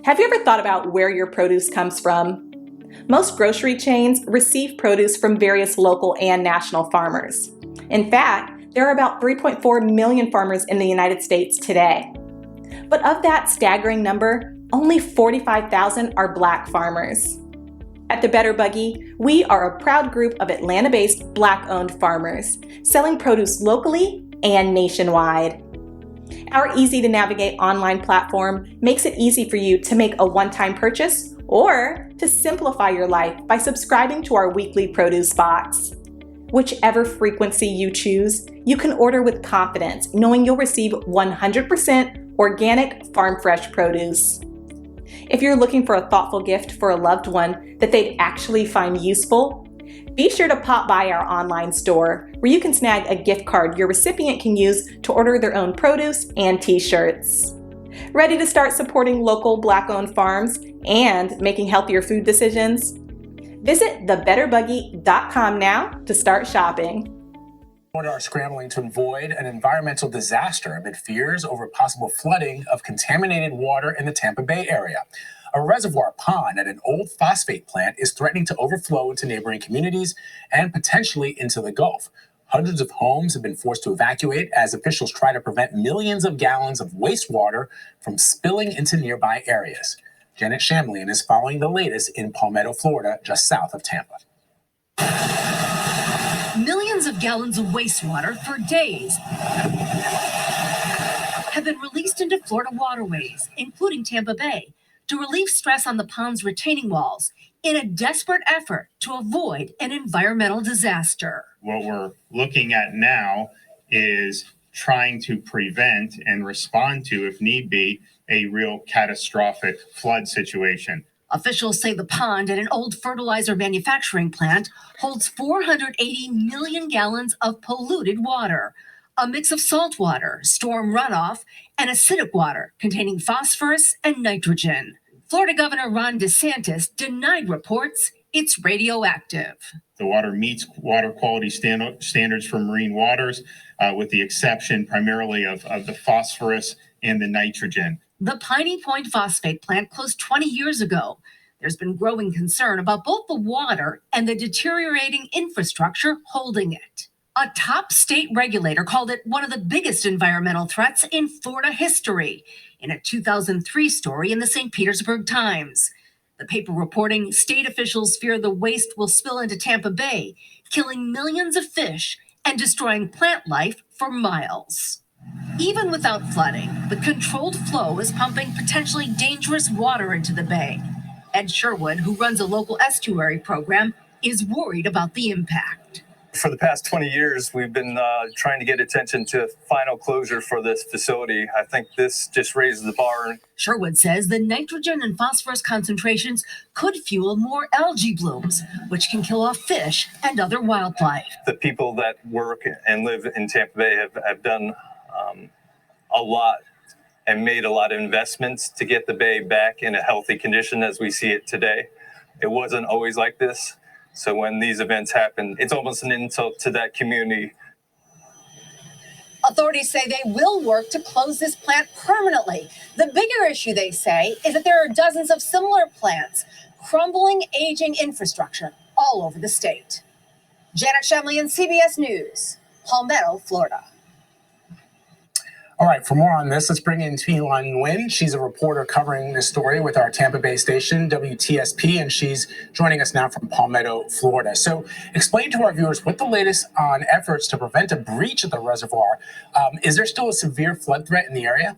Have you ever thought about where your produce comes from? Most grocery chains receive produce from various local and national farmers. In fact, there are about 3.4 million farmers in the United States today. But of that staggering number, only 45,000 are Black farmers. At the Better Buggy, we are a proud group of Atlanta-based Black-owned farmers, selling produce locally and nationwide. Our easy-to-navigate online platform makes it easy for you to make a one-time purchase or to simplify your life by subscribing to our weekly produce box. Whichever frequency you choose, you can order with confidence, knowing you'll receive 100% organic farm-fresh produce. If you're looking for a thoughtful gift for a loved one that they'd actually find useful, be sure to pop by our online store where you can snag a gift card your recipient can use to order their own produce and t-shirts. Ready to start supporting local Black-owned farms and making healthier food decisions? Visit thebetterbuggy.com now to start shopping. Are scrambling to avoid an environmental disaster amid fears over possible flooding of contaminated water in the Tampa Bay area. A reservoir pond at an old phosphate plant is threatening to overflow into neighboring communities and potentially into the Gulf. Hundreds of homes have been forced to evacuate as officials try to prevent millions of gallons of wastewater from spilling into nearby areas. Janet Shamlian is following the latest in Palmetto, Florida, just south of Tampa. Millions of gallons of wastewater for days have been released into Florida waterways, including Tampa Bay, to relieve stress on the pond's retaining walls in a desperate effort to avoid an environmental disaster. What we're looking at now is trying to prevent and respond to, if need be, a real catastrophic flood situation. Officials say the pond at an old fertilizer manufacturing plant holds 480 million gallons of polluted water, a mix of salt water, storm runoff, and acidic water containing phosphorus and nitrogen. Florida Governor Ron DeSantis denied reports it's radioactive. The water meets water quality standards for marine waters, with the exception primarily of the phosphorus and the nitrogen. The Piney Point phosphate plant closed 20 years ago. There's been growing concern about both the water and the deteriorating infrastructure holding it. A top state regulator called it one of the biggest environmental threats in Florida history in a 2003 story in the St. Petersburg Times. The paper reporting state officials fear the waste will spill into Tampa Bay, killing millions of fish and destroying plant life for miles. Even without flooding, the controlled flow is pumping potentially dangerous water into the bay. Ed Sherwood, who runs a local estuary program, is worried about the impact. For the past 20 years, we've been trying to get attention to final closure for this facility. I think this just raises the bar. Sherwood says the nitrogen and phosphorus concentrations could fuel more algae blooms, which can kill off fish and other wildlife. The people that work and live in Tampa Bay have done a lot and made a lot of investments to get the bay back in a healthy condition as we see it today. It wasn't always like this. So when these events happen, it's almost an insult to that community. Authorities say they will work to close this plant permanently. The bigger issue, they say, is that there are dozens of similar plants, crumbling, aging infrastructure all over the state. Janet Shamlian, CBS News, Palmetto, Florida. All right, for more on this, let's bring in Thi-Lan Nguyen. She's a reporter covering this story with our Tampa Bay station, WTSP, and she's joining us now from Palmetto, Florida. So explain to our viewers what the latest on efforts to prevent a breach of the reservoir. Is there still a severe flood threat in the area?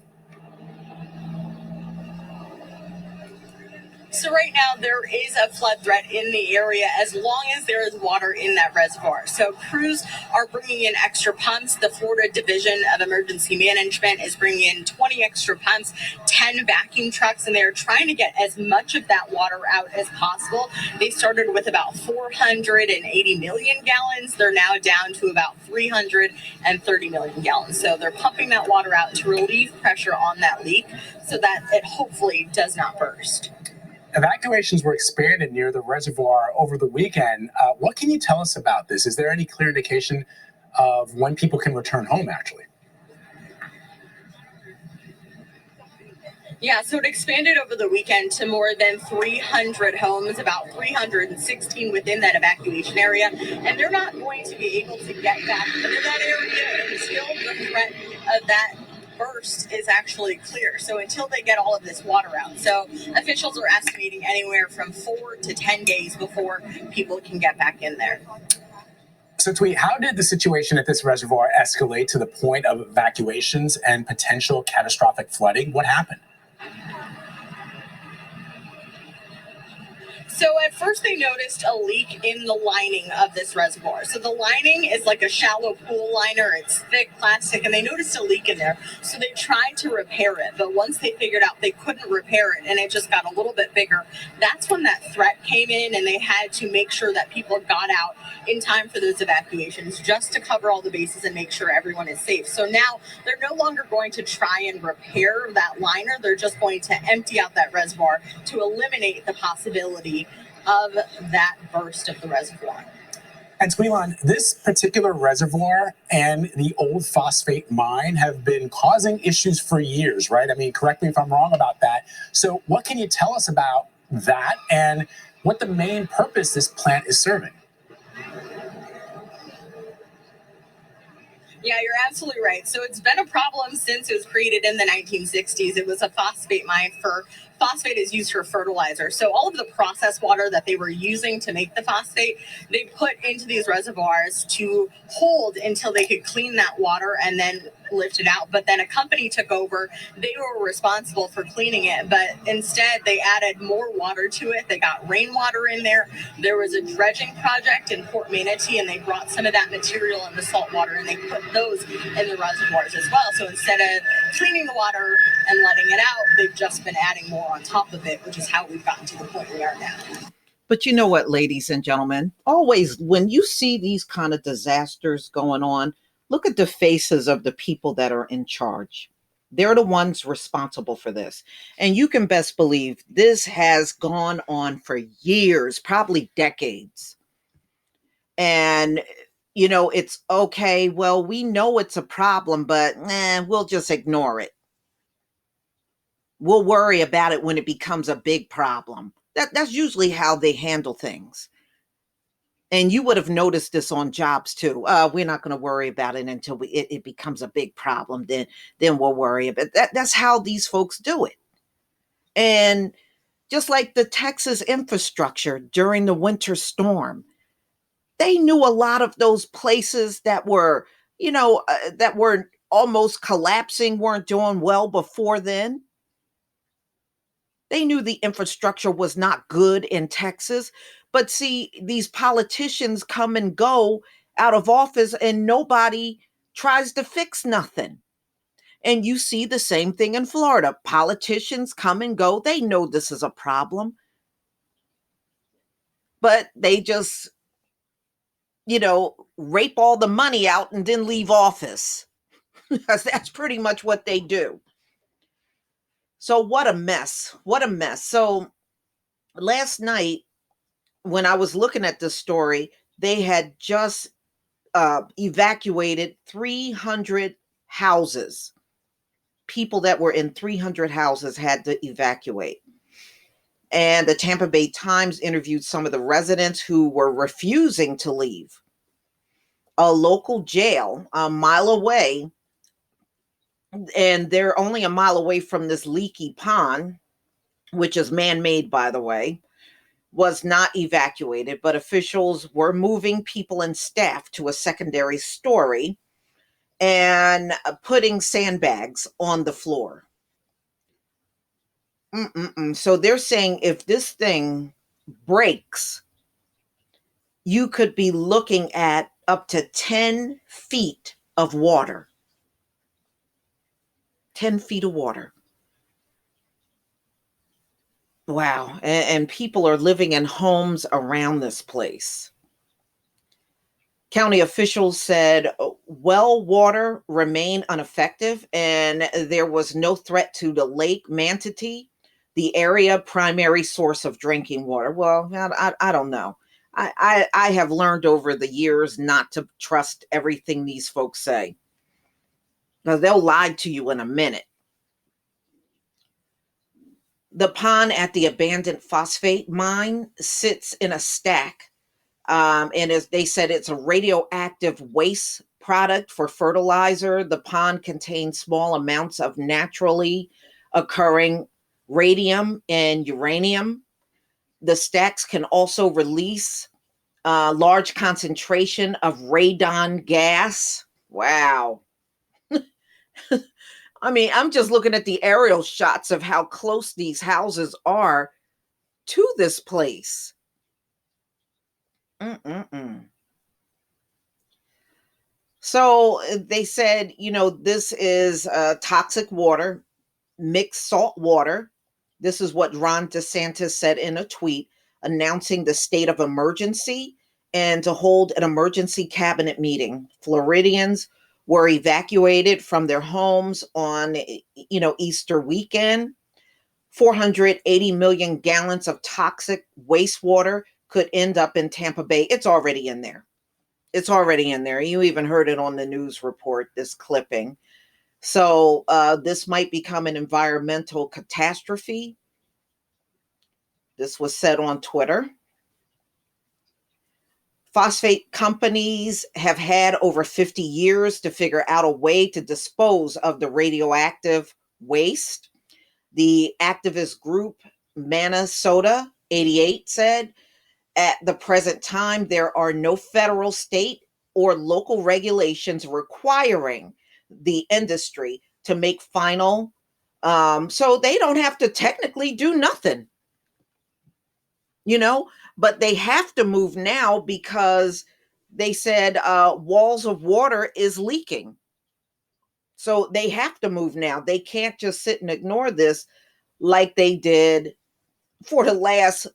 So right now there is a flood threat in the area as long as there is water in that reservoir. So crews are bringing in extra pumps. The Florida Division of Emergency Management is bringing in 20 extra pumps, 10 vacuum trucks, and they're trying to get as much of that water out as possible. They started with about 480 million gallons. They're now down to about 330 million gallons. So they're pumping that water out to relieve pressure on that leak so that it hopefully does not burst. Evacuations were expanded near the reservoir over the weekend. What can you tell us about this? Is there any clear indication of when people can return home, actually? Yeah, so it expanded over the weekend to more than 300 homes, about 316 within that evacuation area. And they're not going to be able to get back into that area until the threat of that burst is actually clear. So until they get all of this water out. So officials are estimating anywhere from 4 to 10 days before people can get back in there. So, Tweet, how did the situation at this reservoir escalate to the point of evacuations and potential catastrophic flooding? What happened? So at first they noticed a leak in the lining of this reservoir. So the lining is like a shallow pool liner. It's thick plastic, and they noticed a leak in there. So they tried to repair it, but once they figured out they couldn't repair it and it just got a little bit bigger, that's when that threat came in, and they had to make sure that people got out in time for those evacuations, just to cover all the bases and make sure everyone is safe. So now they're no longer going to try and repair that liner. They're just going to empty out that reservoir to eliminate the possibility of that burst of the reservoir. And Squealon, this particular reservoir and the old phosphate mine have been causing issues for years, right? I mean, correct me if I'm wrong about that. So what can you tell us about that and what the main purpose this plant is serving? Yeah, you're absolutely right. So it's been a problem since it was created in the 1960s. It was a phosphate mine for phosphate is used for fertilizer. So all of the processed water that they were using to make the phosphate, they put into these reservoirs to hold until they could clean that water and then lift it out. But then a company took over. They were responsible for cleaning it, but instead they added more water to it. They got rainwater in there. There was a dredging project in Port Manatee, and they brought some of that material and the salt water, and they put those in the reservoirs as well. So instead of cleaning the water and letting it out, they've just been adding more on top of it, which is how we've gotten to the point we are now. But you know what, ladies and gentlemen, always when you see these kind of disasters going on, look at the faces of the people that are in charge. They're the ones responsible for this. And you can best believe this has gone on for years, probably decades. And, you know, it's okay. Well, we know it's a problem, but we'll just ignore it. We'll worry about it when it becomes a big problem. That's usually how they handle things. And you would have noticed this on jobs too. We're not going to worry about it until it becomes a big problem. Then we'll worry about it. That's how these folks do it. And just like the Texas infrastructure during the winter storm, they knew a lot of those places that were, that were almost collapsing, weren't doing well before then. They knew the infrastructure was not good in Texas. But see, these politicians come and go out of office and nobody tries to fix nothing. And you see the same thing in Florida. Politicians come and go. They know this is a problem. But they just, rape all the money out and then leave office. That's pretty much what they do. So what a mess. What a mess. So last night, when I was looking at this story, they had just evacuated 300 houses. People that were in 300 houses had to evacuate. And the Tampa Bay Times interviewed some of the residents who were refusing to leave. A local jail a mile away, and they're only a mile away from this leaky pond, which is man-made, by the way, was not evacuated, but officials were moving people and staff to a secondary story and putting sandbags on the floor. So they're saying if this thing breaks, you could be looking at up to 10 feet of water. 10 feet of water. Wow. And people are living in homes around this place. County officials said well water remained ineffective and there was no threat to the Lake Manatee, the area primary source of drinking water. Well, I don't know. I have learned over the years not to trust everything these folks say. Now, they'll lie to you in a minute. The pond at the abandoned phosphate mine sits in a stack. And as they said, it's a radioactive waste product for fertilizer. The pond contains small amounts of naturally occurring radium and uranium. The stacks can also release large concentration of radon gas. Wow. I mean, I'm just looking at the aerial shots of how close these houses are to this place. Mm-mm-mm. So they said, this is toxic water, mixed salt water. This is what Ron DeSantis said in a tweet announcing the state of emergency and to hold an emergency cabinet meeting. Floridians were evacuated from their homes on, Easter weekend. 480 million gallons of toxic wastewater could end up in Tampa Bay. It's already in there. It's already in there. You even heard it on the news report, this clipping. So this might become an environmental catastrophe. This was said on Twitter. Phosphate companies have had over 50 years to figure out a way to dispose of the radioactive waste. The activist group Minnesota 88 said, at the present time, there are no federal, state, or local regulations requiring the industry to make final. So they don't have to technically do nothing, but they have to move now because they said walls of water is leaking. So they have to move now. They can't just sit and ignore this like they did for the last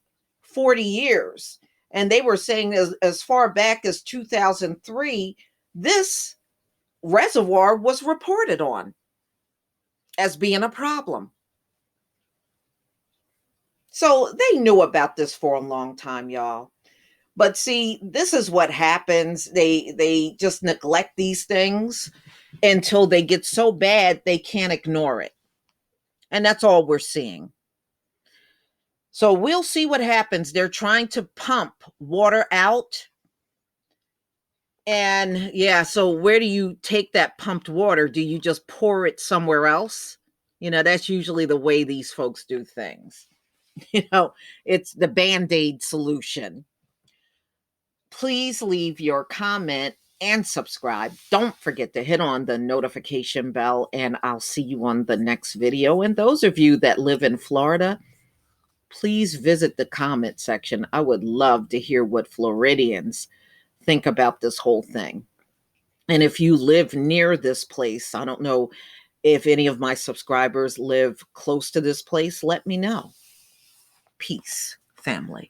40 years. And they were saying as far back as 2003, this reservoir was reported on as being a problem. So they knew about this for a long time, y'all. But see, this is what happens. They just neglect these things until they get so bad they can't ignore it. And that's all we're seeing. So we'll see what happens. They're trying to pump water out. And yeah, so where do you take that pumped water? Do you just pour it somewhere else? That's usually the way these folks do things. It's the Band-Aid solution. Please leave your comment and subscribe. Don't forget to hit on the notification bell, and I'll see you on the next video. And those of you that live in Florida, please visit the comment section. I would love to hear what Floridians think about this whole thing. And if you live near this place, I don't know if any of my subscribers live close to this place, let me know. Peace, family.